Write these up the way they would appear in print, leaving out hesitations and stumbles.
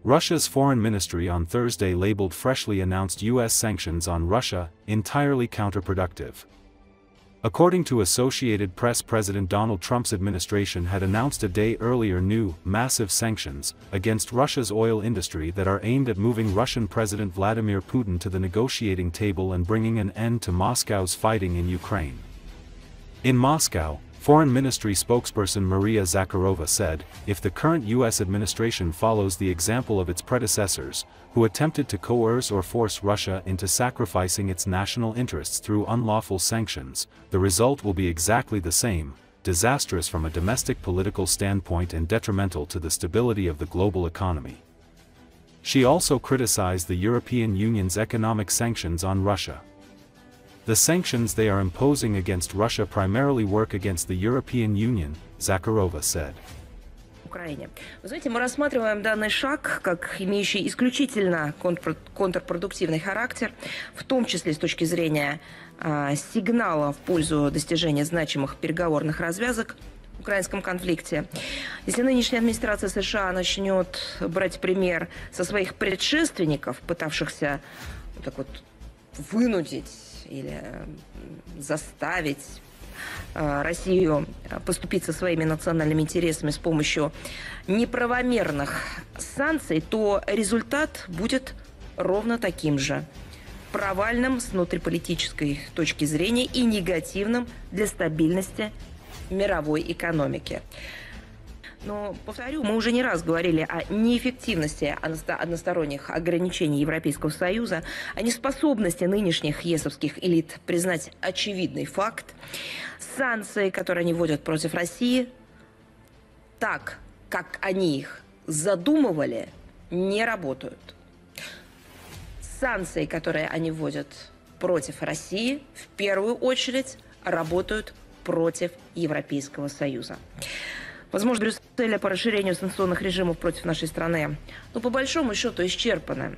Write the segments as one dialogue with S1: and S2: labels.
S1: Russia's foreign ministry on Thursday labeled freshly announced U.S. sanctions on Russia entirely counterproductive. According to Associated Press, President Donald Trump's administration had announced a day earlier new, massive sanctions against Russia's oil industry that are aimed at moving Russian President Vladimir Putin to the negotiating table and bringing an end to Moscow's fighting in Ukraine. In Moscow, Foreign Ministry spokesperson Maria Zakharova said, if the current U.S. administration follows the example of its predecessors, who attempted to coerce or force Russia into sacrificing its national interests through unlawful sanctions, the result will be exactly the same, disastrous from a domestic political standpoint and detrimental to the stability of the global economy. She also criticized the European Union's economic sanctions on Russia. The sanctions they are imposing against Russia primarily work against the European Union, Zakharova said.
S2: Украине. Вы знаете, мы рассматриваем данный шаг как имеющий исключительно контрпродуктивный характер, в том числе с точки зрения сигнала в пользу достижения значимых переговорных развязок в украинском конфликте. Если нынешняя администрация США начнет брать пример со своих предшественников, пытавшихся так вот вынудить или заставить Россию поступиться своими национальными интересами с помощью неправомерных санкций, то результат будет ровно таким же. Провальным с внутриполитической точки зрения и негативным для стабильности мировой экономики. Но, повторю, мы уже не раз говорили о неэффективности односторонних ограничений Европейского Союза, о неспособности нынешних ЕСовских элит признать очевидный факт. Санкции, которые они вводят против России, так, как они их задумывали, не работают. Санкции, которые они вводят против России, в первую очередь работают против Европейского Союза. Возможно, Брюсселя по расширению санкционных режимов против нашей страны, но по большому счету исчерпаны.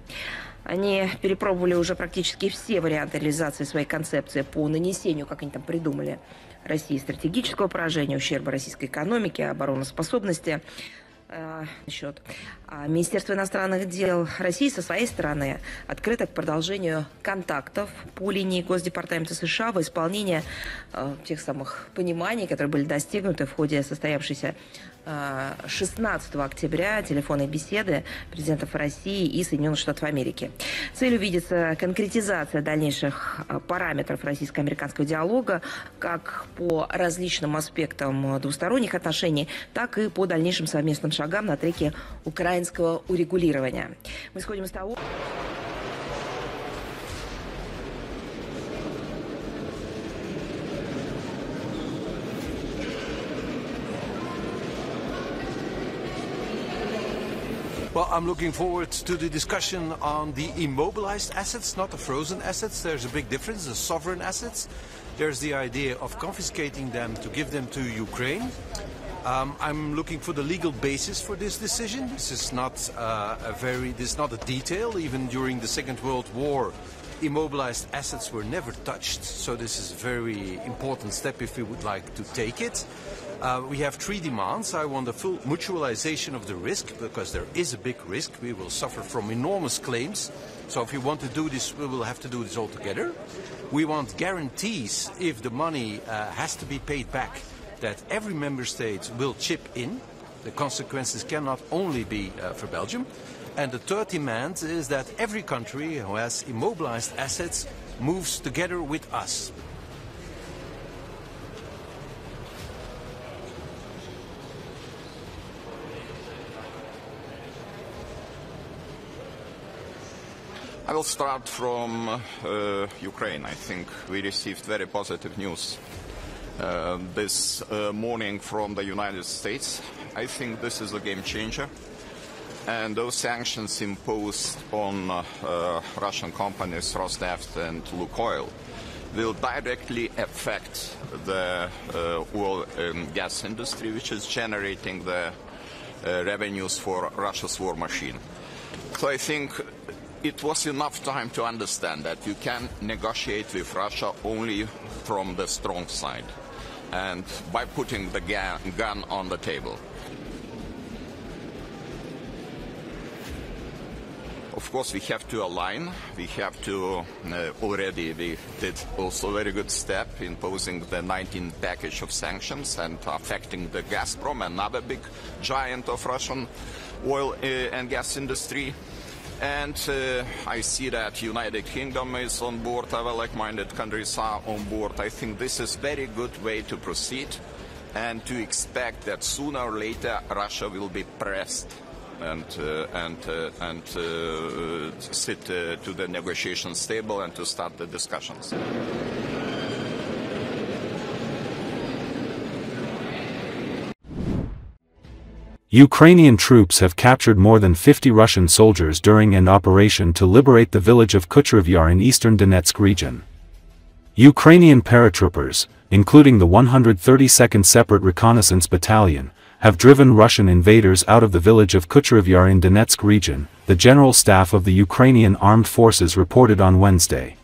S2: Они перепробовали уже практически все варианты реализации своей концепции по нанесению, как они там придумали, России стратегического поражения, ущерба российской экономике, обороноспособности. Министерство иностранных дел России со своей стороны открыто к продолжению контактов по линии Госдепартамента США в исполнении тех самых пониманий, которые были достигнуты в ходе состоявшейся 16 октября телефонной беседы президентов России и Соединенных Штатов Америки. Целью видится конкретизация дальнейших параметров российско-американского диалога как по различным аспектам двусторонних отношений, так и по дальнейшим совместным шагам на треке украинского урегулирования. Мы исходим из того...
S3: Well, I'm looking forward to the discussion on the immobilized assets, not the frozen assets. There's a big difference, the sovereign assets. There's the idea of confiscating them to give them to Ukraine. I'm looking for the legal basis for this decision. This is not a detail. Even during the Second World War, immobilized assets were never touched. So this is a very important step if we would like to take it. We have three demands. I want a full mutualization of the risk, because there is a big risk. We will suffer from enormous claims. So if we want to do this, we will have to do this all together. We want guarantees, if the money has to be paid back, that every member state will chip in. The consequences cannot only be for Belgium. And the third demand is that every country who has immobilized assets moves together with us.
S4: I will start from Ukraine. I think we received very positive news this morning from the United States. I think this is a game changer. And those sanctions imposed on Russian companies Rosneft and Lukoil will directly affect the oil and gas industry, which is generating the revenues for Russia's war machine. So I think it was enough time to understand that you can negotiate with Russia only from the strong side and by putting the gun on the table. Of course, we have to align. We have to already we did also a very good step in imposing the 19th package of sanctions and affecting the Gazprom, another big giant of Russian oil and gas industry. And I see that United Kingdom is on board, other like-minded countries are on board. I think this is a very good way to proceed and to expect that sooner or later Russia will be pressed and sit to the negotiations table and to start the discussions.
S1: Ukrainian troops have captured more than 50 Russian soldiers during an operation to liberate the village of Kucherov Yar in eastern Donetsk region. Ukrainian paratroopers, including the 132nd Separate Reconnaissance Battalion, have driven Russian invaders out of the village of Kucherov Yar in Donetsk region, the General Staff of the Ukrainian Armed Forces reported on Wednesday.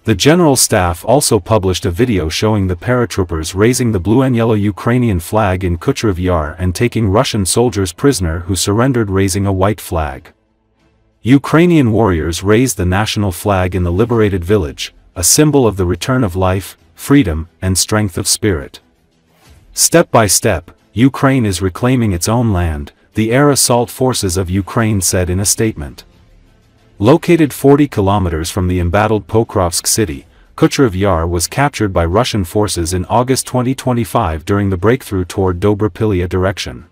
S1: The General Staff also published a video showing the paratroopers raising the blue and yellow Ukrainian flag in Kucherov Yar and taking Russian soldiers prisoner who surrendered raising a white flag. Ukrainian warriors raised the national flag in the liberated village, a symbol of the return of life, freedom, and strength of spirit. Step by step, Ukraine is reclaiming its own land, the air assault forces of Ukraine said in a statement. Located 40 kilometers from the embattled Pokrovsk city, Kucherov Yar was captured by Russian forces in August 2025 during the breakthrough toward Dobropilya direction.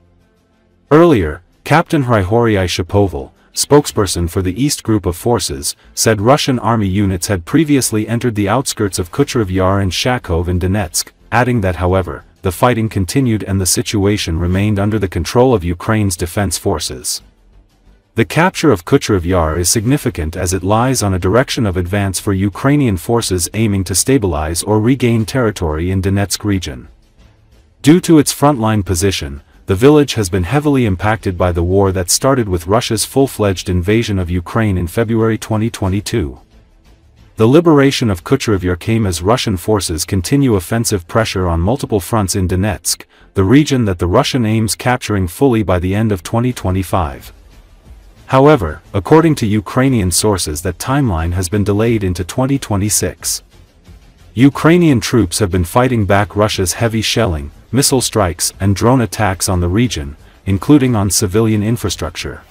S1: Earlier, Captain Hryhoriy Shapoval, spokesperson for the East Group of Forces, said Russian army units had previously entered the outskirts of Kucherov Yar and Shakov in Donetsk, adding that however, the fighting continued and the situation remained under the control of Ukraine's defense forces. The capture of Kucherov Yar is significant as it lies on a direction of advance for Ukrainian forces aiming to stabilize or regain territory in Donetsk region. Due to its frontline position, the village has been heavily impacted by the war that started with Russia's full-fledged invasion of Ukraine in February 2022. The liberation of Kucherov Yar came as Russian forces continue offensive pressure on multiple fronts in Donetsk, the region that the Russian aims capturing fully by the end of 2025. However, according to Ukrainian sources, that timeline has been delayed into 2026. Ukrainian troops have been fighting back Russia's heavy shelling, missile strikes and drone attacks on the region, including on civilian infrastructure.